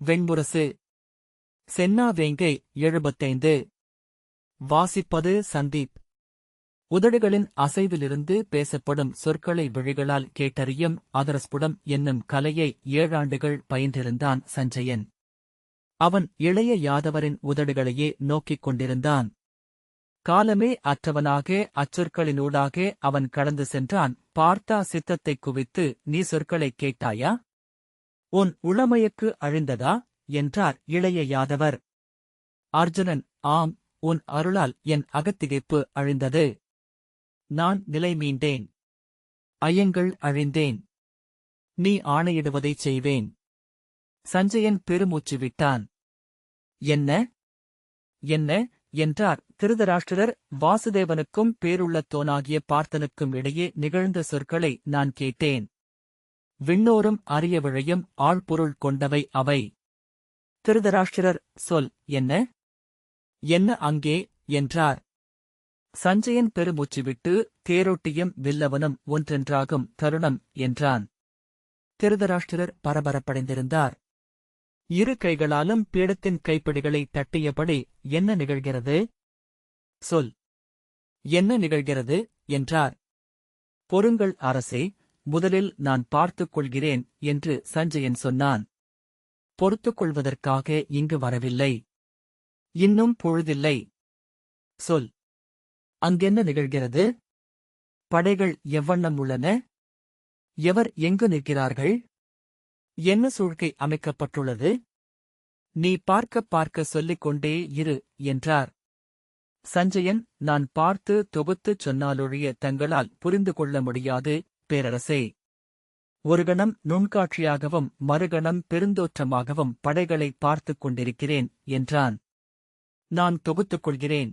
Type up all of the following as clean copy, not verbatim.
வெண்முரசு. சென்னா வேங்கை 75. வாசிப்பது சந்தீப். உதடுகளின் அசைவிலிருந்து பேசப்படும் சொற்களை விழிகளால் கேட்டறியும் அதரஸ்புடம் என்னும் கலையை 7 ஆண்டுகள் பயின்றிருந்தான் சஞ்சயன். அவன் இளைய யாதவரின் உதடுகளையே நோக்கிக் கொண்டிருந்தான். காலமே அற்றவனாக அச்சொற்களினூடாக அவன் கடந்து சென்றான். பார்த்தா சித்தத்தைக் குவித்து நீ சொற்களைக் கேட்டாயா? உன் உளமயக்கு அழிந்ததா? என்றார் இளைய யாதவர். அர்ஜுனன், ஆம், உன் அருளால் என் அகத்திகைப்பு அழிந்தது. நான் நிலை மீண்டேன். ஐயங்கள் அழிந்தேன். நீ ஆணையிடுவதைச் செய்வேன். சஞ்சயன் பெருமூச்சு விட்டான். என்ன என்ன என்றார் திருதராஷ்டிரர். வாசுதேவனுக்கும் பேருள்ளத்தோனாகிய பார்த்தனுக்கும் இடையே நிகழ்ந்த சொற்களை நான் கேட்டேன். விண்ணோரும் அறிய விழையும் ஆழ்பொருள் கொண்டவை அவை. திருதராஷ்டிரர், சொல், என்ன என்ன அங்கே என்றார். சஞ்சயன் பெருமூச்சுவிட்டு தேரோட்டியும் வில்லவனும் ஒன்றென்றாகும் தருணம் என்றான். திருதராஷ்டிரர் பரபரப்படைந்திருந்தார். இரு கைகளாலும் பீடத்தின் கைப்பிடிகளை தட்டியபடி என்ன நிகழ்கிறது? சொல், என்ன நிகழ்கிறது என்றார். பொறுங்கள் அரசே, முதலில் நான் பார்த்துக் கொள்கிறேன் என்று சஞ்சயன் சொன்னான். பொறுத்துக் கொள்வதற்காக இங்கு வரவில்லை. இன்னும் பொழுதில்லை. சொல், அங்கென்ன நிகழ்கிறது? படைகள் எவ்வண்ணம் உள்ளன? எவர் எங்கு நிற்கிறார்கள்? என்ன சூழ்க்கை அமைக்கப்பட்டுள்ளது? நீ பார்க்க சொல்லிக் கொண்டே இரு என்றார். சஞ்சயன், நான் பார்த்து தொகுத்துச் சொன்னாலொழிய தங்களால் புரிந்து கொள்ள முடியாது பேரரசே. ஒரு கணம் நுண்காட்சியாகவும் மறுகணம் பெருந்தோற்றமாகவும் படைகளை பார்த்துக் கொண்டிருக்கிறேன் என்றான். நான் தொகுத்துக் கொள்கிறேன்,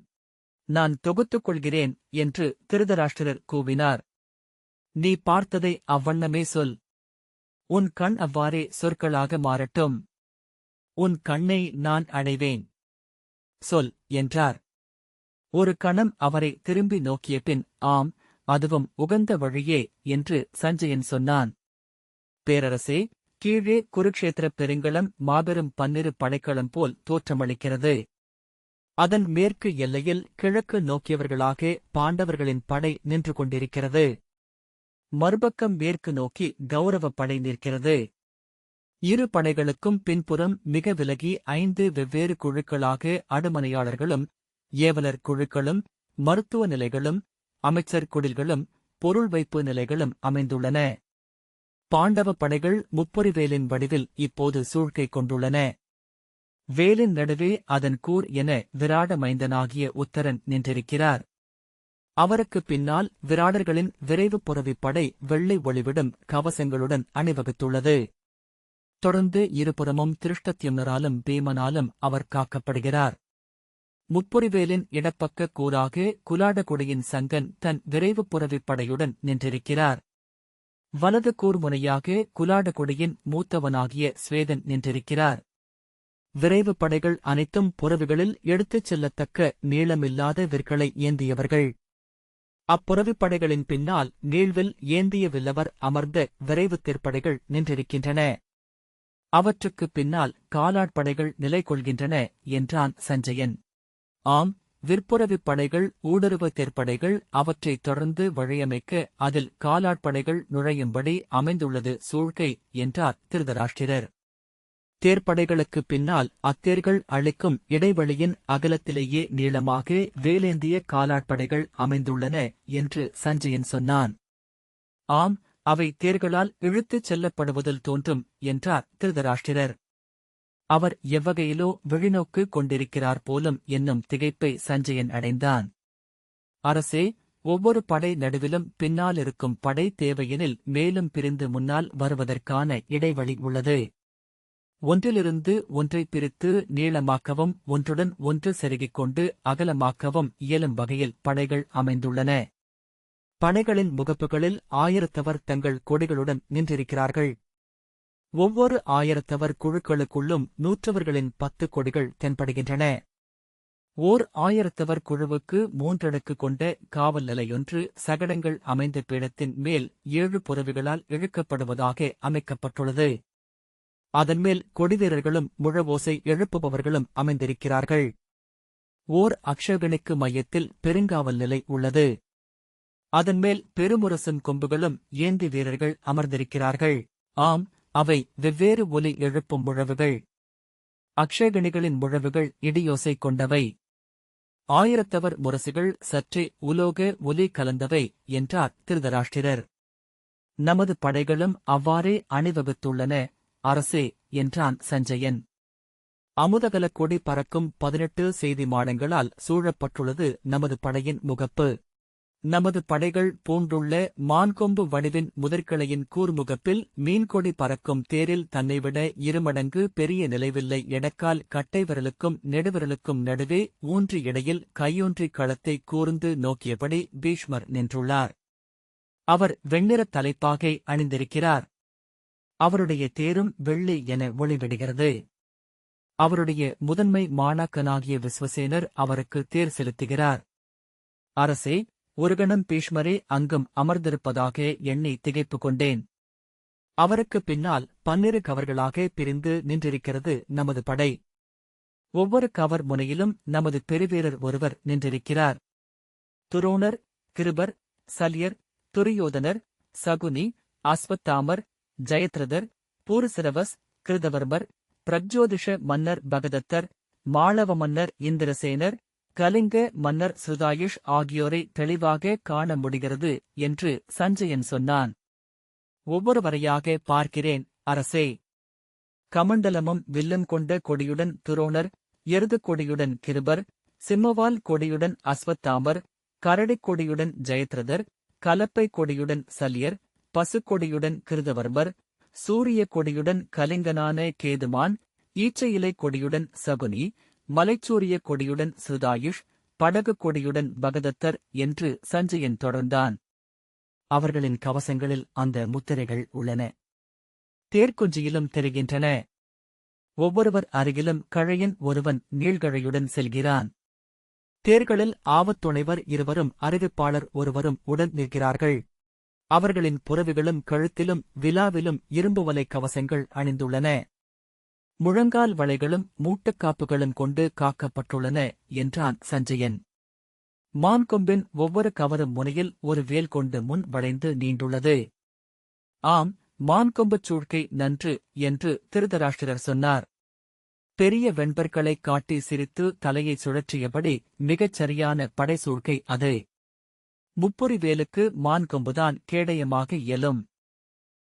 நான் தொகுத்துக் கொள்கிறேன் என்று திருதராஷ்டிரர் கூவினார். நீ பார்த்ததை அவ்வண்ணமே சொல். உன் கண் அவ்வாறே சொற்களாக மாறட்டும். உன் கண்ணை நான் அடைவேன். சொல் என்றார். ஒரு கணம் அவரை திரும்பி நோக்கிய பின், ஆம், அதுவும் உகந்த வழியே என்று சஞ்சயன் சொன்னான். பேரரசே, கீழே குருக்ஷேத்திரப் பெருங்களம் மாபெரும் 12 படைக்களம் போல் தோற்றமளிக்கிறது. அதன் மேற்கு எல்லையில் கிழக்கு நோக்கியவர்களாக பாண்டவர்களின் படை நின்று கொண்டிருக்கிறது. மறுபக்கம் மேற்கு நோக்கி கௌரவப் படை நிற்கிறது. இரு படைகளுக்கும் பின்புறம் மிக விலகி 5 வெவ்வேறு குழுக்களாக அடுமனையாளர்களும் ஏவலர் குழுக்களும் மருத்துவ நிலைகளும் அமைச்சர் குடில்களும் பொருள் வைப்பு நிலைகளும் அமைந்துள்ளன. பாண்டவ படைகள் முப்பொறிவேலின் வடிவில் இப்போது சூழ்க்கை கொண்டுள்ளன. வேலின் நடுவே அதன் கூர் என விராட மைந்தனாகிய உத்தரன் நின்றிருக்கிறார். அவருக்குப் பின்னால் விராடர்களின் விரைவு புரவிப் படை வெள்ளை ஒளிவிடும் கவசங்களுடன் அணிவகுத்துள்ளது. தொடர்ந்து இருபுறமும் திருஷ்டத்யும்னராலும் பீமனாலும் அவர் காக்கப்படுகிறார். முப்பொறிவேலின் இடப்பக்க கூறாக குலாடகுடியின் சங்கன் தன் விரைவு புரவிப் படையுடன் நின்றிருக்கிறார். வலது கூர்முனையாக குலாடகுடியின் மூத்தவனாகிய ஸ்வேதன் நின்றிருக்கிறார். விரைவு படைகள் அனைத்தும் புரவிகளில் எடுத்துச் செல்லத்தக்க நீளமில்லாத விற்களை ஏந்தியவர்கள். அப்புரவிப் படைகளின் பின்னால் நீள்வில் ஏந்திய வில்லவர் அமர்ந்த விரைவு தேர்ப்படைகள் நின்றிருக்கின்றன. அவற்றுக்குப் பின்னால் காலாட்படைகள் நிலை கொள்கின்றன என்றான் சஞ்சயன். ஆம், விற்புரவிப் படைகள் ஊடுருவ தேர்ப்படைகள் அவற்றைத் தொடர்ந்து வழியமைக்க அதில் காலாட்படைகள் நுழையும்படி அமைந்துள்ளது சூழ்க்கை என்றார் திருதராஷ்டிரர். தேர்ப்படைகளுக்குப் பின்னால் அத்தேர்கள் அளிக்கும் இடைவெளியின் அகலத்திலேயே நீளமாக வேலேந்திய காலாட்படைகள் அமைந்துள்ளன என்று சஞ்சயன் சொன்னான். ஆம், அவை தேர்களால் இழுத்துச் செல்லப்படுவதில் தோன்றும் என்றார் திருதராஷ்டிரர். அவர் எவ்வகையிலோ விழிநோக்கு கொண்டிருக்கிறார் போலும் என்னும் திகைப்பை சஞ்சயன் அடைந்தான். அரசே, ஒவ்வொரு படை நடுவிலும் பின்னாலிருக்கும் படை தேவையெனில் மேலும் பிரிந்து முன்னால் வருவதற்கான இடைவெளி உள்ளது. ஒன்றிலிருந்து ஒன்றை பிரித்து நீளமாக்கவும் ஒன்றுடன் ஒன்று செருகிக் கொண்டு அகலமாக்கவும் இயலும் வகையில் படைகள் அமைந்துள்ளன. படைகளின் முகப்புகளில் 1000தவர் தங்கள் கொடிகளுடன் நின்றிருக்கிறார்கள். ஒவ்வொரு 1000தவர் குழுக்களுக்குள்ளும் 100வர்களின் 10 கொடிகள் தென்படுகின்றன. ஓர் 1000தவர் குழுவுக்கு 3 அடுக்கு கொண்ட காவல் நிலையொன்று சகடங்கள் அமைந்த பீடத்தின் மேல் 7 புரவிகளால் இழுக்கப்படுவதாக அமைக்கப்பட்டுள்ளது. அதன்மேல் கொடிவீரர்களும் முழவோசை எழுப்புபவர்களும் அமைந்திருக்கிறார்கள். ஓர் அக்ஷகணிக்கு மையத்தில் பெருங்காவல் நிலை உள்ளது. அதன்மேல் பெருமுரசும் கொம்புகளும் ஏந்தி வீரர்கள் அமர்ந்திருக்கிறார்கள். ஆம், அவை வெவ்வேறு ஒலி எழுப்பும் முழவுகள். அக்ஷயகணிகளின் முழவுகள் இடியோசை கொண்டவை. ஆயிரத்தவர் முரசுகள் சற்றே உலோக ஒலி கலந்தவை என்றார் திருதராஷ்டிரர். நமது படைகளும் அவ்வாறே அணிவகுத்துள்ளன அரசே என்றான் சஞ்சயன். அமுதகலக் கொடி பறக்கும் 18 செய்தி மாடங்களால் சூழப்பட்டுள்ளது நமது படையின் முகப்பு. நமது படைகள் பூண்டுள்ள மான்கொம்பு வடிவின் முதற்கிளையின் கூர்முகப்பில் மீன்கொடி பறக்கும் தேரில் தன்னைவிட 2 மடங்கு பெரிய நிலைவில்லை எடக்கால் கட்டை விரலுக்கும் நெடுவிரலுக்கும் நடுவே ஊன்றி இடையில் கையூன்றி களத்தை கூர்ந்து நோக்கியபடி பீஷ்மர் நின்றுள்ளார். அவர் வெண்ணிறத் தலைப்பாகை அணிந்திருக்கிறார். அவருடைய தேரும் வெள்ளி என ஒளிவிடுகிறது. அவருடைய முதன்மை மாணாக்கனாகிய விஸ்வசேனர் அவருக்கு தேர் செலுத்துகிறார். அரசே, ஒரு கணம் பீஷ்மரே அங்கும் அமர்ந்திருப்பதாக எண்ணி திகைப்பு கொண்டேன். அவருக்கு பின்னால் 12 கவர்களாக பிரிந்து நின்றிருக்கிறது நமது படை. ஒவ்வொரு கவர் முனையிலும் நமது பெருவீரர் ஒருவர் நின்றிருக்கிறார். துரோணர், கிருபர், சல்யர், துரியோதனர், சகுனி, அஸ்வத்தாமர், ஜெயத்ரதர், பூருசிரவஸ், கிருதவர்மர், பிரக்ஜோதிஷ மன்னர் பகதத்தர், மாளவ மன்னர் இந்திரசேனர், கலிங்க மன்னர் சுதாயுஷ் ஆகியோரை தெளிவாக காண முடிகிறது என்று சஞ்சயன் சொன்னான். ஒவ்வொருவரையாக பார்க்கிறேன் அரசே. கமண்டலமும் வில்லும் கொண்ட கொடியுடன் துரோணர், எருதுக் கொடியுடன் கிருபர், சிம்மவால் கொடியுடன் அஸ்வத்தாமர், கரடிக் கொடியுடன் ஜெயத்ரதர், கலப்பை கொடியுடன் சல்யர், பசுக்கொடியுடன் கிருதவர்மர், சூரிய கொடியுடன் கலிங்கனான கேதுமான், ஈச்சை இலை கொடியுடன் சகுனி, மலைச்சூரிய கொடியுடன் சுதாயுஷ், படகு கொடியுடன் பகதத்தர் என்று சஞ்சயன் தொடர்ந்தான். அவர்களின் கவசங்களில் அந்த முத்திரைகள் உள்ளன. தேர்க்குஞ்சியிலும் தெரிகின்றன. ஒவ்வொருவர் அருகிலும் கழையன் ஒருவன் நீள்கழையுடன் செல்கிறான். தேர்களில் ஆவத்துணைவர் இருவரும் அறிவிப்பாளர் ஒருவரும் உடன் நிற்கிறார்கள். அவர்களின் புறவிகளும் கழுத்திலும் விலாவிலும் இரும்பு வலை கவசங்கள் அணிந்துள்ளன. முழங்கால் வளைகளும் மூட்டுக்காப்புகளும் கொண்டு காக்கப்பட்டுள்ளன என்றான் சஞ்சயன். மான்கொம்பின் ஒவ்வொரு கவரும் முனையில் ஒரு வேல் கொண்டு முன் வளைந்து நீண்டுள்ளது. ஆம், மான்கொம்புச் சூழ்க்கை நன்று என்று திருதராஷ்டிரர் சொன்னார். பெரிய வெண்பற்களைக் காட்டி சிரித்து தலையை சுழற்றியபடி மிகச் சரியான படைசூழ்க்கை அது. முப்புரி வேலுக்கு மான்கொம்புதான் கேடயமாக இயலும்.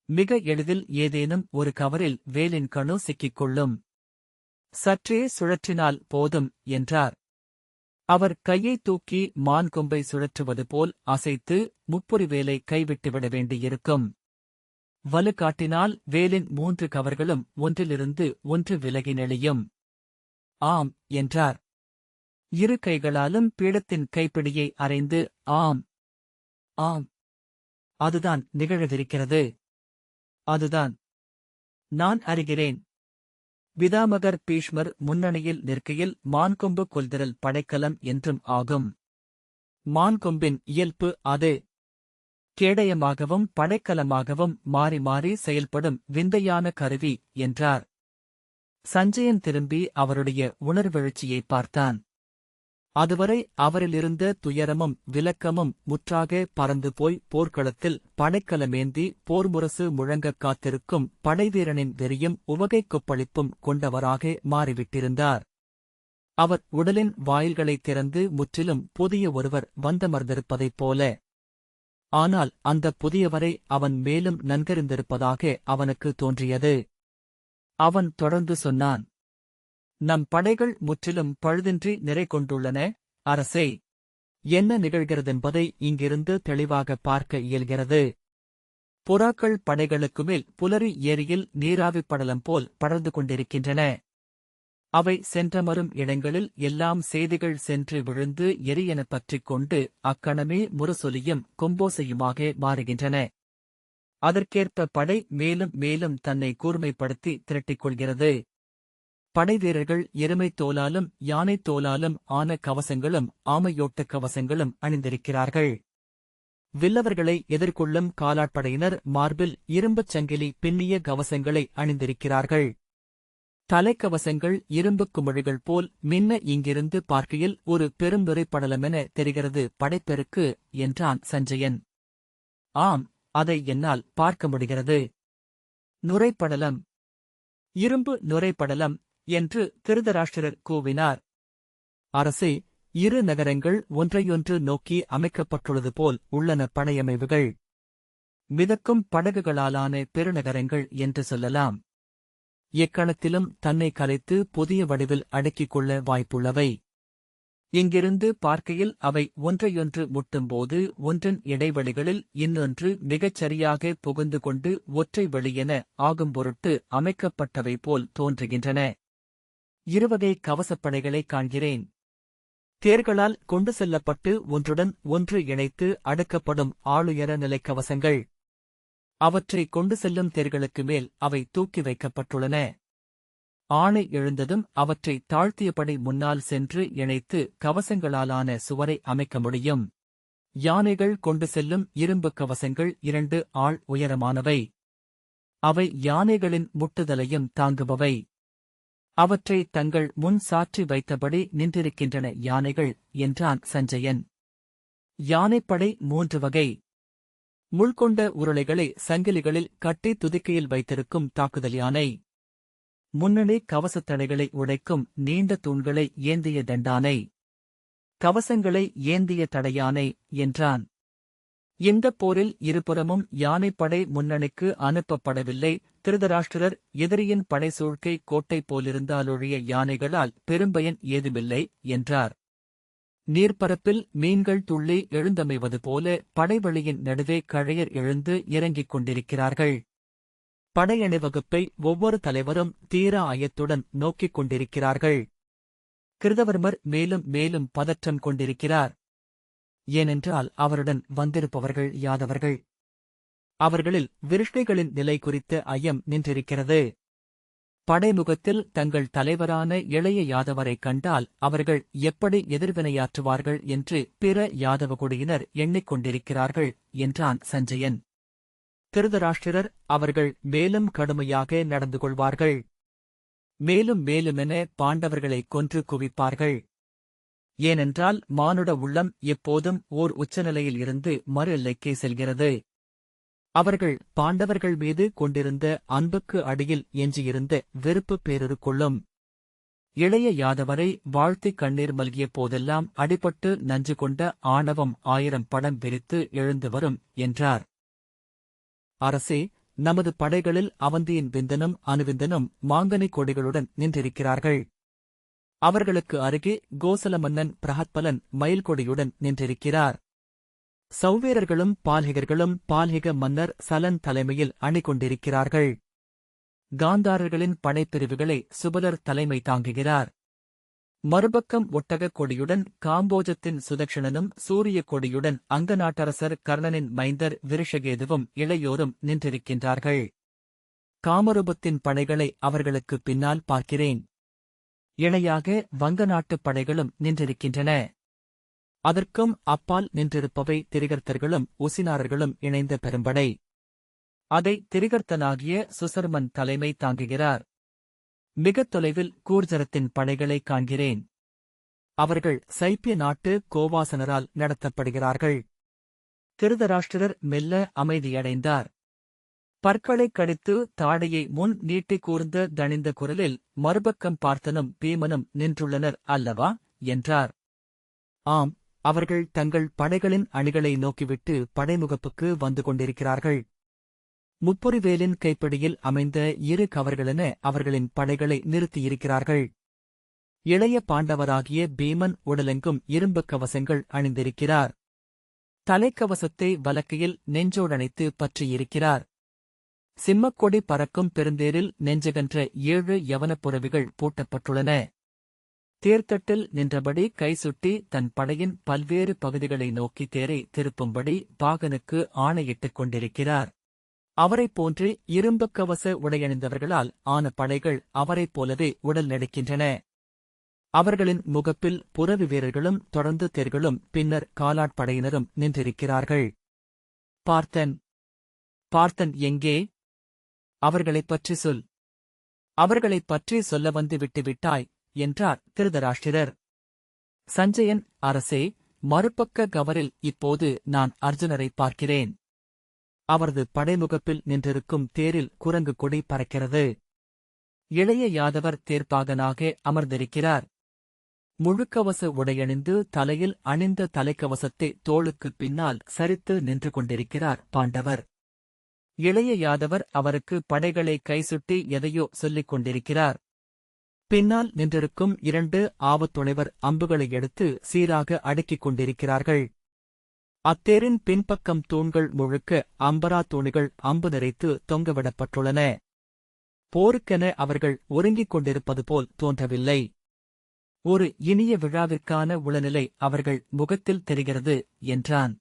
மிக எளிதில் ஏதேனும் ஒரு கவரில் வேலின் கணு சிக்கிக்கொள்ளும். சற்றே சுழற்றினால் போதும் என்றார். அவர் கையை தூக்கி மான்கொம்பை சுழற்றுவது போல் அசைத்து முப்புரி வேலை கைவிட்டுவிட வேண்டியிருக்கும். வலு காட்டினால் வேலின் 3 கவர்களும் ஒன்றிலிருந்து ஒன்று விலகி நெளியும். ஆம் என்றார். 2 கைகளாலும் பீடத்தின் கைப்பிடியை அறைந்து ஆம், ஆம், அதுதான் நிகழவிருக்கிறது. அதுதான் நான் அறிகிறேன். பிதாமகர் பீஷ்மர் முன்னணியில் நிற்கையில் மான்கொம்பு கொல்திரல் படைக்கலம் என்றும் ஆகும். மான்கொம்பின் இயல்பு அது. கேடயமாகவும் படைக்கலமாகவும் மாறி மாறி செயல்படும் விந்தையான கருவி என்றார். சஞ்சயன் திரும்பி அவருடைய உணர்வெழுச்சியை பார்த்தான். அதுவரை அவரிலிருந்த துயரமும் விலக்கமும் முற்றாக பறந்து போய் போர்க்களத்தில் படைக்கலமேந்தி போர்முரசு முழங்கக் காத்திருக்கும் படைவீரனின் வெறியும் உவகைக் கொப்பளிப்பும் கொண்டவராக மாறிவிட்டிருந்தார். அவர் உடலின் வாயில்களைத் திறந்து முற்றிலும் புதிய ஒருவர் வந்தமர்ந்திருப்பதைப் போல. ஆனால் அந்த புதியவரை அவன் மேலும் நன்கறிந்திருப்பதாக அவனுக்கு தோன்றியது. அவன் தொடர்ந்து சொன்னான். நம் படைகள் முற்றிலும் பழுதின்றி நிறை கொண்டுள்ளன அரசே. என்ன நிகழ்கிறதென்பதை இங்கிருந்து தெளிவாக பார்க்க இயல்கிறது. புறாக்கள் படைகளுக்கு மேல் புலரி ஏரியில் நீராவிப் படலம் போல் படர்ந்து கொண்டிருக்கின்றன. அவை சென்றமரும் இடங்களில் எல்லாம் செய்திகள் சென்று விழுந்து எரியென பற்றிக் கொண்டு அக்கணமே முரசொலியும் கொம்போசையுமாக மாறுகின்றன. அதற்கேற்ப படை மேலும் மேலும் தன்னை கூர்மைப்படுத்தி திரட்டிக் கொள்கிறது. படைவீரர்கள் எருமைத் தோலாலும் யானைத் தோலாலும் ஆன கவசங்களும் ஆமையோட்டக் கவசங்களும் அணிந்திருக்கிறார்கள். வில்லவர்களை எதிர்கொள்ளும் காலாட்படையினர் மார்பில் இரும்புச் சங்கிலி பின்னிய கவசங்களை அணிந்திருக்கிறார்கள். தலைக்கவசங்கள் இரும்புக் குமிழிகள் போல் மின்ன. இங்கிருந்து பார்க்கையில் ஒரு பெரும் நுரைப்படலமென தெரிகிறது படைப்பெருக்கு, என்றான் சஞ்சயன். ஆம், அதை என்னால் பார்க்க முடிகிறது. நுரைப்படலம், இரும்பு நுரைப்படலம் என்று திருதராஷ்டிரர் கூவினார். அரசே, இரு நகரங்கள் ஒன்றையொன்று நோக்கி அமைக்கப்பட்டுள்ளது போல் உள்ளன. படையமைவுகள் மிதக்கும் படகுகளாலான பெருநகரங்கள் என்று சொல்லலாம். எக்களத்திலும் தன்னை கலைத்து புதிய வடிவில் அடக்கிக் கொள்ள வாய்ப்புள்ளவை. இங்கிருந்து பார்க்கையில் அவை ஒன்றையொன்று முட்டும்போது ஒன்றின் இடைவெளிகளில் இன்னொன்று மிகச் சரியாக புகுந்து கொண்டு ஒற்றை வெளியென ஆகும் பொருட்டு அமைக்கப்பட்டவை போல் தோன்றுகின்றன. இருவகை கவசப்படைகளைக் காண்கிறேன். தேர்களால் கொண்டு செல்லப்பட்டு ஒன்றுடன் ஒன்று இணைத்து அடுக்கப்படும் ஆளுயர நிலைக்கவசங்கள். அவற்றை கொண்டு செல்லும் தேர்களுக்கு மேல் அவை தூக்கி வைக்கப்பட்டுள்ளன. ஆணை எழுந்ததும் அவற்றை தாழ்த்தியபடி முன்னால் சென்று இணைத்து கவசங்களாலான சுவரை அமைக்க முடியும். யானைகள் கொண்டு செல்லும் இரும்பு கவசங்கள் 2 ஆள் உயரமானவை. அவை யானைகளின் முட்டுதலையும் தாங்குபவை. அவற்றை தங்கள் முன் சாற்றி வைத்தபடி நின்றிருக்கின்றன யானைகள், என்றான் சஞ்சயன். யானைப்படை 3 வகை. முள்கொண்ட உருளைகளை சங்கிலிகளில் கட்டி துதிக்கையில் வைத்திருக்கும் தாக்குதல் யானை. முன்னணி கவசத்தடைகளை உடைக்கும் நீண்ட தூண்களை ஏந்திய தண்டானை. கவசங்களை ஏந்திய தடையானை, என்றான். இந்தப் போரில் இருபுறமும் யானைப்படை முன்னணிக்கு அனுப்பப்படவில்லை. திருதராஷ்டிரர் எதிரியின் படை சூழ்க்கை கோட்டை போலிருந்தாலொழிய யானைகளால் பெரும்பயன் ஏதுமில்லை, என்றார். நீர்ப்பரப்பில் மீன்கள் துள்ளி எழுந்தமைவது போல படைவழியின் நடுவே கழையர் எழுந்து இறங்கிக் கொண்டிருக்கிறார்கள். படையணிவகுப்பை ஒவ்வொரு தலைவரும் தீர ஆயத்துடன் நோக்கிக் கொண்டிருக்கிறார்கள். கிருதவர்மர் மேலும் மேலும் பதற்றம் கொண்டிருக்கிறார். ஏனென்றால் அவருடன் வந்திருப்பவர்கள் யாதவர்கள்? அவர்களில் விருஷ்ணிகளின் நிலை குறித்த ஐயம் நின்றிருக்கிறது. படைமுகத்தில் தங்கள் தலைவரான இளைய யாதவரைக் கண்டால் அவர்கள் எப்படி எதிர்வினையாற்றுவார்கள் என்று பிற யாதவகுடியினர் எண்ணிக்கொண்டிருக்கிறார்கள், என்றான் சஞ்சயன். திருதராஷ்டிரர் அவர்கள் மேலும் கடுமையாக நடந்து கொள்வார்கள். மேலும் மேலுமென பாண்டவர்களைக் கொன்று குவிப்பார்கள். ஏனென்றால் மானுட உள்ளம் எப்போதும் ஓர் உச்சநிலையில் இருந்து மறு எல்லைக்கே செல்கிறது. அவர்கள் பாண்டவர்கள் மீது கொண்டிருந்த அன்புக்கு அடியில் எஞ்சியிருந்த வெறுப்பு பேரொரு கொள்ளும். இளைய யாதவரை வாழ்த்திக் கண்ணீர் மல்கிய போதெல்லாம் அடிபட்டு நஞ்சு கொண்ட ஆணவம் 1000 படம் விரித்து எழுந்து வரும், என்றார். அரசே, நமது படைகளில் அவந்தியின் விந்தனும் அனுவிந்தனும் மாங்கனி கொடிகளுடன் நின்றிருக்கிறார்கள். அவர்களுக்கு அருகே கோசல மன்னன் பிரஹத்பலன் மயில்கொடியுடன் நின்றிருக்கிறார். சௌவேரர்களும் பால்ஹிகர்களும் பால்ஹிக மன்னர் சலன் தலைமையில் அணிகொண்டிருக்கிறார்கள். காந்தாரர்களின் படைப்பிரிவுகளை சுபலர் தலைமை தாங்குகிறார். மறுபக்கம் ஒட்டகக் கொடியுடன் காம்போஜத்தின் சுதக்ஷணனும் சூரிய கொடியுடன் அங்க நாட்டரசர் கர்ணனின் மைந்தர் விருஷகேதுவும் இளையோரும் நின்றிருக்கின்றார்கள். காமரூபத்தின் படைகளை அவர்களுக்குப் பின்னால் பார்க்கிறேன். இணையாக வங்க நாட்டுப் படைகளும் நின்றிருக்கின்றன. அதற்கும் அப்பால் நின்றிருப்பவை திரிகர்த்தர்களும் உசினாரர்களும் இணைந்த பெரும்படை. அதை திரிகர்த்தனாகிய சுசர்மன் தலைமை தாங்குகிறார். மிகத் தொலைவில் கூர்ஜரத்தின் படைகளைக் காண்கிறேன். அவர்கள் சைப்பிய நாட்டு கோவாசனரால் நடத்தப்படுகிறார்கள். திருதராஷ்டிரர் மெல்ல அமைதியடைந்தார். பற்களைக் கடித்து தாடையை முன் நீட்டிக் கூர்ந்த தணிந்த குரலில், மறுபக்கம் பார்த்தனும் பீமனும் நின்றுள்ளனர் அல்லவா, என்றார். ஆம், அவர்கள் தங்கள் படைகளின் அணிகளை நோக்கிவிட்டு படைமுகப்புக்கு வந்து கொண்டிருக்கிறார்கள். முப்புரிவேலின் கைப்பிடியில் அமைந்த 2 கவர்களென அவர்களின் படைகளை நிறுத்தியிருக்கிறார்கள். இளைய பாண்டவராகிய பீமன் உடலெங்கும் இரும்புக் கவசங்கள் அணிந்திருக்கிறார். தலைக்கவசத்தை வலக்கையில் நெஞ்சோடணைத்து பற்றியிருக்கிறார். சிம்மக்கொடி பறக்கும் பெருந்தேரில் நெஞ்சகன்ற 7 யவனப் புரவிகள் பூட்டப்பட்டுள்ளன. தேர்தட்டில் நின்றபடி கை சுட்டி தன் படையின் பல்வேறு பகுதிகளை நோக்கி தேரை திருப்பும்படி பாகனுக்கு ஆணையிட்டுக் கொண்டிருக்கிறார். அவரைப் போன்று இரும்புக் கவச உடையணிந்தவர்களால் ஆன படைகள் அவரைப் போலவே உடல் நடுக்கின்றன. அவர்களின் முகப்பில் புரவி வீரர்களும் தொடர்ந்து தேர்களும் பின்னர் காலாட்படையினரும் நின்றிருக்கிறார்கள். பார்த்தன். பார்த்தன் எங்கே? அவர்களைப் பற்றி சொல். அவர்களைப் பற்றி சொல்ல வந்து விட்டுவிட்டாய் என்றார் திருதராஷ்டிரர். சஞ்சயன், அரசே, மறுபக்க கவரில் இப்போது நான் அர்ஜுனரை பார்க்கிறேன். அவரது படைமுகப்பில் நின்றிருக்கும் தேரில் குரங்கு கொடி பறக்கிறது. இளைய யாதவர் தேர்ப்பாகனாக அமர்ந்திருக்கிறார். முழுக்கவச உடையணிந்து தலையில் அணிந்த தலைக்கவசத்தை தோளுக்குப் பின்னால் சரித்து நின்று கொண்டிருக்கிறார் பாண்டவர். இளைய யாதவர் அவருக்கு படைகளை கைசுட்டி எதையோ சொல்லிக் கொண்டிருக்கிறார். பின்னால் நின்றிருக்கும் 2 ஆவத்துணைவர் அம்புகளை எடுத்து சீராக அடுக்கிக் கொண்டிருக்கிறார்கள். அத்தேரின் பின்பக்கம் தூண்கள் முழுக்க அம்பரா தூணிகள் அம்பு நிறைத்து தொங்கவிடப்பட்டுள்ளன. போருக்கென அவர்கள் ஒருங்கிக் கொண்டிருப்பது போல் தோன்றவில்லை. ஒரு இனிய விழாவிற்கான உளநிலை அவர்கள் முகத்தில் தெரிகிறது என்றான்.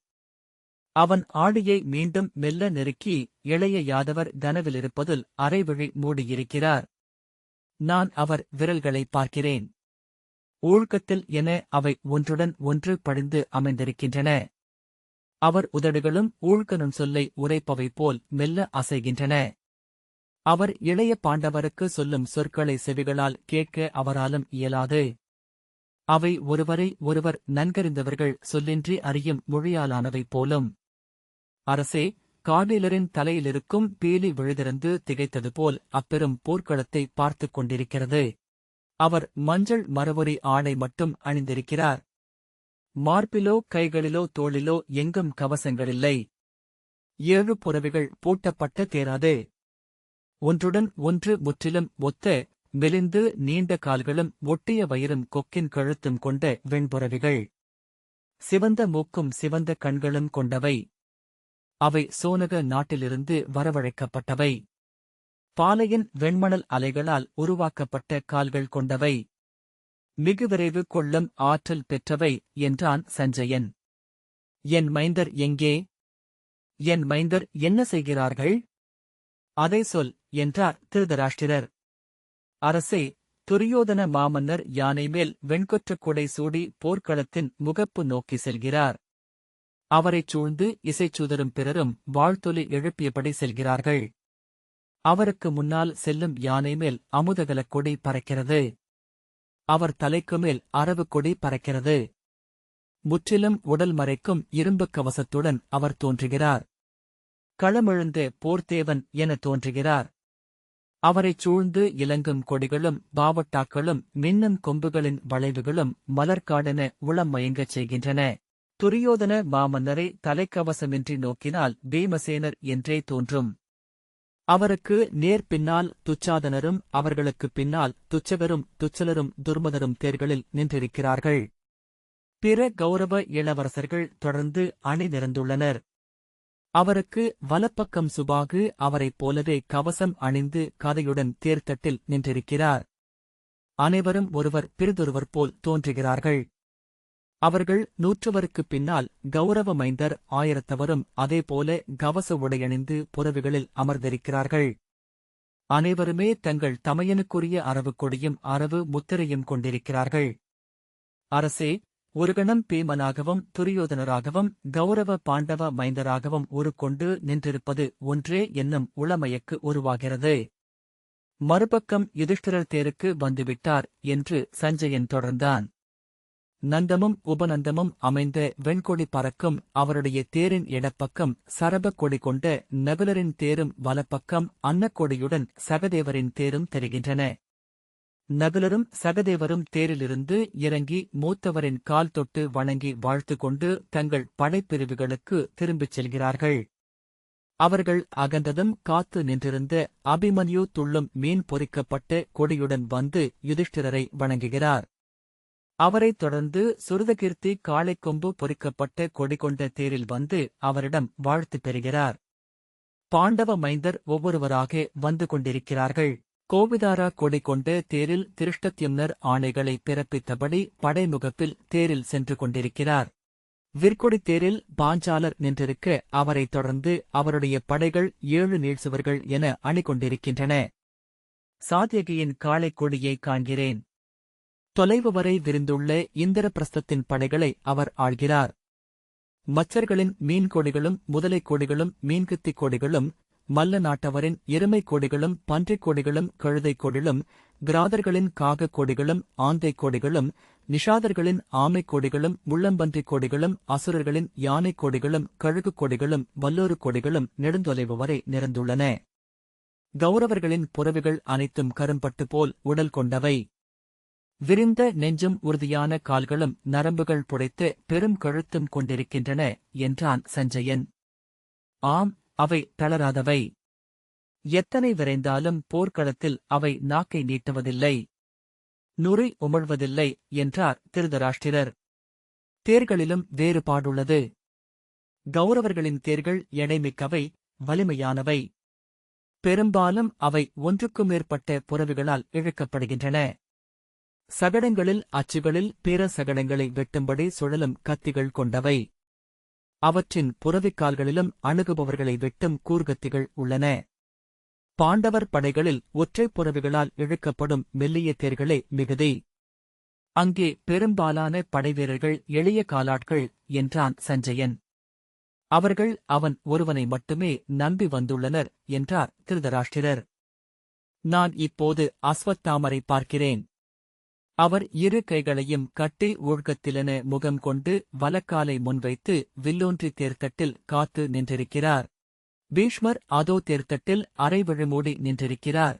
அவன் ஆடியை மீண்டும் மெல்ல நெருக்கி, இளைய யாதவர் கனவிலிருப்பதில் அரைவிழி மூடியிருக்கிறார். நான் அவர் விரல்களை பார்க்கிறேன். ஊழ்கத்தில் என அவை ஒன்றுடன் ஒன்று படிந்து அமைந்திருக்கின்றன. அவர் உதடுகளும் ஊழ்கனும் சொல்லை உரைப்பவை போல் மெல்ல அசைகின்றன. அவர் இளைய பாண்டவருக்கு சொல்லும் சொற்களை செவிகளால் கேட்க அவராலும் இயலாது. அவை ஒருவரை ஒருவர் நன்கறிந்தவர்கள் சொல்லின்றி அறியும் மொழியாலானவை போலும். அரசே, கார்டிலரின் தலையிலிருக்கும் பீலி விழுதிறந்து திகைத்தது போல் அப்பெரும் போர்க்களத்தை பார்த்துக் கொண்டிருக்கிறது. அவர் மஞ்சள் மரவொரி ஆடை மட்டும் அணிந்திருக்கிறார். மார்பிலோ கைகளிலோ தோளிலோ எங்கும் கவசங்களில்லை. 7 புறவிகள் பூட்டப்பட்ட தேராது. ஒன்றுடன் ஒன்று முற்றிலும் ஒத்த மெலிந்து நீண்ட கால்களும் ஒட்டிய வயிறும் கொக்கின் கழுத்தும் கொண்ட வெண்புறவிகள். சிவந்த மூக்கும் சிவந்த கண்களும் கொண்டவை. அவை சோனக நாட்டிலிருந்து வரவழைக்கப்பட்டவை. பாலையின் வெண்மணல் அலைகளால் உருவாக்கப்பட்ட கால்கள் கொண்டவை. மிகு விரைவு கொள்ளும் ஆற்றல் பெற்றவை என்றான் சஞ்சயன். என் மைந்தர் எங்கே? என் மைந்தர் என்ன செய்கிறார்கள்? அதை சொல் என்றார் திருதராஷ்டிரர். அரசே, துரியோதன மாமன்னர் யானை மேல் வெண்கொற்றக் கொடை சூடி போர்க்களத்தின் முகப்பு நோக்கி செல்கிறார். அவரைச் சூழ்ந்து இசைச்சுதரும் பிறரும் வாழ்த்தொலி எழுப்பியபடி செல்கிறார்கள். அவருக்கு முன்னால் செல்லும் யானை மேல் அமுதகலக் கொடி பறக்கிறது. அவர் தலைக்கு மேல் அரவு கொடி பறக்கிறது. முற்றிலும் உடல் மறைக்கும் இரும்புக் கவசத்துடன் அவர் தோன்றுகிறார். களமெழுந்த போர்த்தேவன் என தோன்றுகிறார். அவரைச் சூழ்ந்து இலங்கும் கொடிகளும் பாவட்டாக்களும் மின்னும் கொம்புகளின் வளைவுகளும் மலர்காடென உளம் மயங்கச் செய்கின்றன. துரியோதன மாமன்னரை தலைக்கவசமின்றி நோக்கினால் பீமசேனர் என்றே தோன்றும். அவருக்கு நேர் பின்னால் துச்சாதனரும் அவர்களுக்குப் பின்னால் துச்சகரும் துச்சலரும் துர்மதரும் தேர்களில் நின்றிருக்கிறார்கள். பிற கௌரவ இளவரசர்கள் தொடர்ந்து அணி நிரந்துள்ளனர். அவருக்கு வலப்பக்கம் சுபாகு அவரைப் போலவே கவசம் அணிந்து கதையுடன் தேர்தட்டில் நின்றிருக்கிறார். அனைவரும் ஒருவர் பிறிதொருவர் போல் தோன்றுகிறார்கள். அவர்கள் 100வருக்குப் பின்னால் கௌரவ மைந்தர் 1000தவரும் அதேபோல கவச உடையணிந்து புறவிகளில் அமர்ந்திருக்கிறார்கள். அனைவருமே தங்கள் தமையனுக்குரிய அரவுக் கொடியும் அரவு முத்திரையும் கொண்டிருக்கிறார்கள். அரசே, ஒரு கணம் பீமனாகவும் துரியோதனராகவும் கௌரவ பாண்டவ மைந்தராகவும் உருக்கொண்டு நின்றிருப்பது ஒன்றே என்னும் உளமயக்கு உருவாகிறது. மறுபக்கம் யுதிஷ்டிரர் தேருக்கு வந்துவிட்டார் என்று சஞ்சயன் தொடர்ந்தான். நந்தமும் உபநந்தமும் அமைந்த வெண்கொடி பறக்கும் அவருடைய தேரின் இடப்பக்கம் சரபக் கொடி கொண்ட நகுலரின் தேரும் வலப்பக்கம் அன்னக்கொடியுடன் சகதேவரின் தேரும் தெரிகின்றன. நகுலரும் சகதேவரும் தேரிலிருந்து இறங்கி மூத்தவரின் கால் தொட்டு வணங்கி வாழ்த்து கொண்டு தங்கள் படைப்பிரிவுகளுக்கு திரும்பிச் செல்கிறார்கள். அவர்கள் அகன்றதும் காத்து நின்றிருந்த அபிமன்யு துள்ளும் மீன் பொறிக்கப்பட்ட கொடியுடன் வந்து யுதிஷ்டிரரை வணங்குகிறார். அவரைத் தொடர்ந்து சுருதகீர்த்தி காளைக்கொம்பு பொறிக்கப்பட்ட கொடி கொண்ட தேரில் வந்து அவரிடம் வாழ்த்து பெறுகிறார். பாண்டவ மைந்தர் ஒவ்வொருவராக வந்து கொண்டிருக்கிறார்கள். கோவிதாரா கொடி கொண்ட தேரில் திருஷ்டத்யும்னர் ஆணைகளை பிறப்பித்தபடி படைமுகப்பில் தேரில் சென்று கொண்டிருக்கிறார். விற்கொடி தேரில் பாஞ்சாலர் நின்றிருக்க அவரைத் தொடர்ந்து அவருடைய படைகள் 7 நீள்சுவர்கள் என அணிகொண்டிருக்கின்றன. சாத்யகியின் காளைக் கொடியை காண்கிறேன். தொலைவு வரை விரிந்துள்ள இந்திரபிரஸ்தத்தின் படைகளை அவர் ஆள்கிறார். மச்சர்களின் மீன் கொடிகளும் முதலைக் கொடிகளும் மீன்குத்திக் கொடிகளும், மல்ல நாட்டவரின் எருமைக் கொடிகளும் பன்றிக் கொடிகளும் கழுதைக் கொடிகளும், கிராதர்களின் காகக் கொடிகளும் ஆந்தைக் கொடிகளும், நிஷாதர்களின் ஆமைக் கொடிகளும் முள்ளம்பன்றிக் கொடிகளும், அசுரர்களின் யானைக் கொடிகளும் கழுகுக் கொடிகளும் வல்லோருக் கொடிகளும் நெடுந்தொலைவு வரை நிறைந்துள்ளன. கௌரவர்களின் புறவிகள் அனைத்தும் கரும்பட்டு போல் உடல் கொண்டவை. விரிந்த நெஞ்சும் உறுதியான கால்களும் நரம்புகள் புடைத்து பெரும் கழுத்தும் கொண்டிருக்கின்றன என்றான் சஞ்சயன். ஆம், அவை தளராதவை. எத்தனை விரைந்தாலும் போர்க்களத்தில் அவை நாக்கை நீட்டுவதில்லை, நுரை உமிழ்வதில்லை என்றார் திருதராஷ்டிரர். தேர்களிலும் வேறுபாடுள்ளது. கௌரவர்களின் தேர்கள் எடைமிக்கவை, வலிமையானவை. பெரும்பாலும் அவை ஒன்றுக்கு மேற்பட்ட புறவிகளால் இழுக்கப்படுகின்றன. சகடங்களில் அச்சுகளில் பிற சகடங்களை வெட்டும்படி சுழலும் கத்திகள் கொண்டவை. அவற்றின் புறவிக்கால்களிலும் அணுகுபவர்களை வெட்டும் கூர்கத்திகள் உள்ளன. பாண்டவர் படைகளில் ஒற்றைப் புறவிகளால் இழுக்கப்படும் மெல்லிய தேர்களே மிகுதி. அங்கே பெரும்பாலான படைவீரர்கள் எளிய காலாட்கள் என்றான் சஞ்சயன். அவர்கள் அவன் ஒருவனை மட்டுமே நம்பி வந்துள்ளனர் என்றார் திருதராஷ்டிரர். நான் இப்போது அஸ்வத்தாமரை பார்க்கிறேன். அவர் இரு கைகளையும் கட்டி ஊழ்கத்திலென முகம் கொண்டு வலக்காலை முன்வைத்து வில்லோன்றி தேர்த்தட்டில் காத்து நின்றிருக்கிறார். பீஷ்மர் அதோ தேர்த்தட்டில் அரை விழுமூடி நின்றிருக்கிறார்.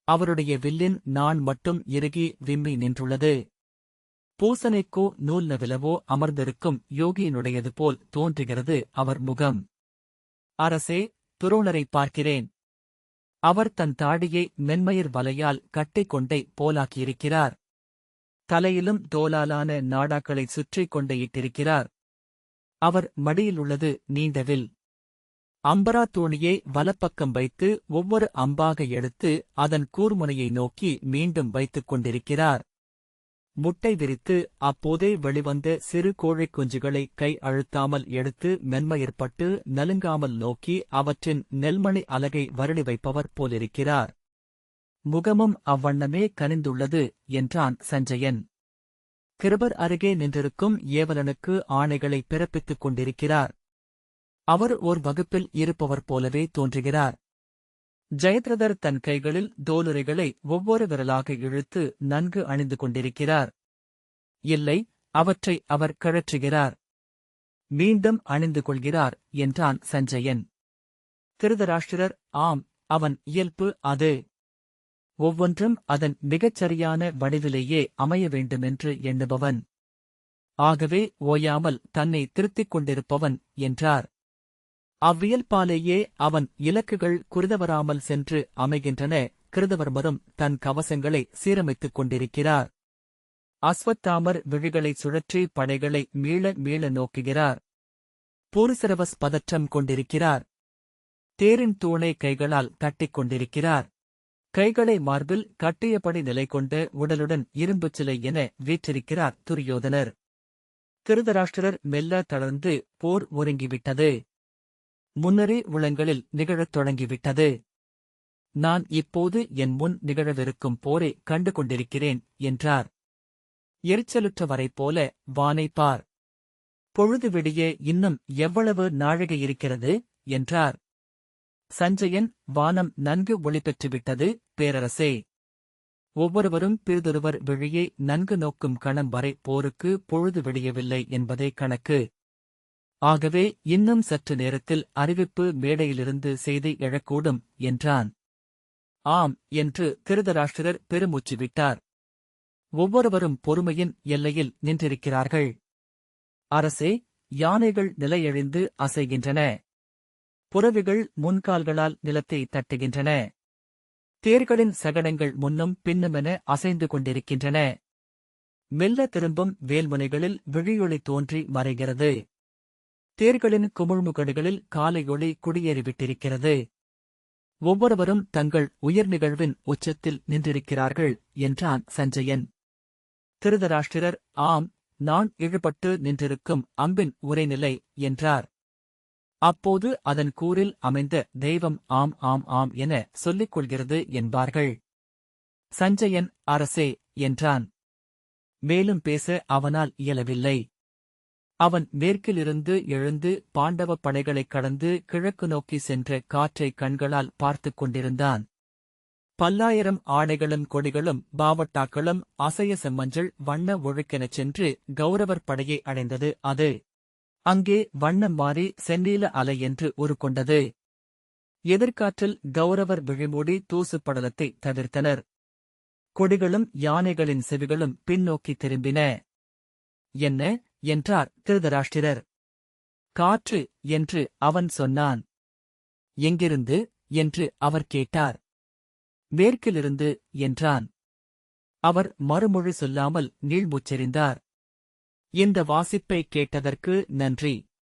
அவருடைய வில்லின் நான் மட்டும் இறுகி விம்மி நின்றுள்ளது. பூசனைக்கோ நூல் நவிலவோ அமர்ந்திருக்கும் யோகியினுடையது போல் தோன்றுகிறது அவர் முகம். அரசே, துரோணரை பார்க்கிறேன். அவர் தன் தாடியை மென்மயிர் வலையால் கட்டிக் கொண்டை போலாக்கியிருக்கிறார். தலையிலும் தோலாலான நாடாக்களைச் சுற்றிக் கொண்டே இட்டிருக்கிறார். அவர் மடியிலுள்ளது நீண்டவில். அம்பரா தோணியை வலப்பக்கம் வைத்து ஒவ்வொரு அம்பாக எடுத்து அதன் கூர்முனையை நோக்கி மீண்டும் வைத்துக் கொண்டிருக்கிறார். முட்டை விரித்து அப்போதே வெளிவந்த சிறு கோழிக் குஞ்சுகளை கை அழுத்தாமல் எடுத்து மென்மயிற்பட்டு நலுங்காமல் நோக்கி அவற்றின் நெல்மணி அலகை வருடி வைப்பவர் போலிருக்கிறார். முகமும் அவ்வண்ணமே கனிந்துள்ளது என்றான் சஞ்சயன். கிருபர் அருகே நின்றிருக்கும் ஏவலனுக்கு ஆணைகளை பிறப்பித்துக் கொண்டிருக்கிறார். அவர் ஓர் வகுப்பில் இருப்பவர் போலவே தோன்றுகிறார். ஜெயத்ரதர் தன் கைகளில் தோலுரைகளை ஒவ்வொரு விரலாக இழுத்து நன்கு அணிந்து கொண்டிருக்கிறார். இல்லை, அவற்றை அவர் கழற்றுகிறார். மீண்டும் அணிந்து கொள்கிறார் என்றான் சஞ்சயன். திருதராஷ்டிரர், ஆம், அவன் இயல்பு அது. ஒவ்வொன்றும் அதன் மிகச் சரியான வடிவிலேயே அமைய வேண்டுமென்று எண்ணுபவன். ஆகவே ஓயாமல் தன்னை திருத்திக் கொண்டிருப்பவன் என்றார். அவ்வியல்பாலேயே அவன் இலக்குகள் குறிதவராமல் சென்று அமைகின்றன. கிருதவர்மரும் தன் கவசங்களை சீரமைத்துக் கொண்டிருக்கிறார். அஸ்வத்தாமர் விழிகளை சுழற்றி படைகளை மீள மீள நோக்குகிறார். பூரிசரவஸ் பதற்றம் கொண்டிருக்கிறார். தேரின் தூணை கைகளால் தட்டிக் கொண்டிருக்கிறார். கைகளை மார்பில் கட்டியபடி நிலை கொண்ட உடலுடன் இரும்புச் சிலை என வீற்றிருக்கிறார் துரியோதனர். திருதராஷ்டிரர் மெல்ல தளர்ந்து போர் ஒருங்கிவிட்டது. முன்னரே உளங்களில் நிகழத் தொடங்கிவிட்டது. நான் இப்போது என் முன் நிகழவிருக்கும் போரை கண்டு கொண்டிருக்கிறேன் என்றார். எரிச்சலுற்றவரைப் போல வானை பார். பொழுது விடிய இன்னும் எவ்வளவு நாழிகை இருக்கிறது என்றார். சஞ்சயன், வானம் நன்கு ஒளிபெற்றுவிட்டது பேரரசே. ஒவ்வொருவரும் பிறிதொருவர் விழியை நன்கு நோக்கும் கணம் வரை போருக்கு பொழுது விடியவில்லை என்பதே கணக்கு. ஆகவே இன்னும் சற்று நேரத்தில் அறிவிப்பு மேடையிலிருந்து செய்தி எழக்கூடும் என்றான். ஆம் என்று திருதராஷ்டிரர் பெருமூச்சு விட்டார். ஒவ்வொருவரும் பொறுமையின் எல்லையில் நின்றிருக்கிறார்கள். அரசே, யானைகள் நிலையழிந்து அசைகின்றன. புறவிகள் முன்கால்களால் நிலத்தை தட்டுகின்றன. தேர்களின் சகடங்கள் முன்னும் பின்னுமென அசைந்து கொண்டிருக்கின்றன. மெல்ல திரும்பும் வேல்முனைகளில் விழியொளி தோன்றி மறைகிறது. தேர்களின் குமிழ்முகடுகளில் காலையொளி குடியேறிவிட்டிருக்கிறது. ஒவ்வொருவரும் தங்கள் உயர் நிகழ்வின் உச்சத்தில் நின்றிருக்கிறார்கள் என்றான் சஞ்சயன். திருதராஷ்டிரர், ஆம், நான் இழுபட்டு நின்றிருக்கும் அம்பின் உரைநிலை என்றார். அப்போது அதன் கூரில் அமைந்த தெய்வம் ஆம் ஆம் ஆம் என சொல்லிக் கொள்கிறது என்பார்கள். சஞ்சயன், அரசே என்றான். மேலும் பேச அவனால் இயலவில்லை. அவன் மேற்கிலிருந்து எழுந்து பாண்டவப் படைகளைக் கடந்து கிழக்கு நோக்கி சென்ற காற்றை கண்களால் பார்த்துக் கொண்டிருந்தான். பல்லாயிரம் ஆடைகளும் கொடிகளும் பாவட்டாக்களும் அசைய செம்மஞ்சள் வண்ண ஒழுக்கெனச் சென்று கௌரவர் படையை அடைந்தது. அது அங்கே வண்ணம் மாறி செந்நீல அலை என்று உருக்கொண்டது. எதிர்காற்றில் கௌரவர் விழிமூடி தூசு படலத்தை தவிர்த்தனர். கொடிகளும் யானைகளின் செவிகளும் பின்னோக்கி திரும்பின. என்ன என்றார் திருதராஷ்டிரர். காற்று என்று அவன் சொன்னான். எங்கிருந்து என்று அவர் கேட்டார். மேற்கிலிருந்து என்றான். அவர் மறுமொழி சொல்லாமல் நீள்மூச்செறிந்தார். இந்த வாசிப்பை கேட்டதற்கு நன்றி.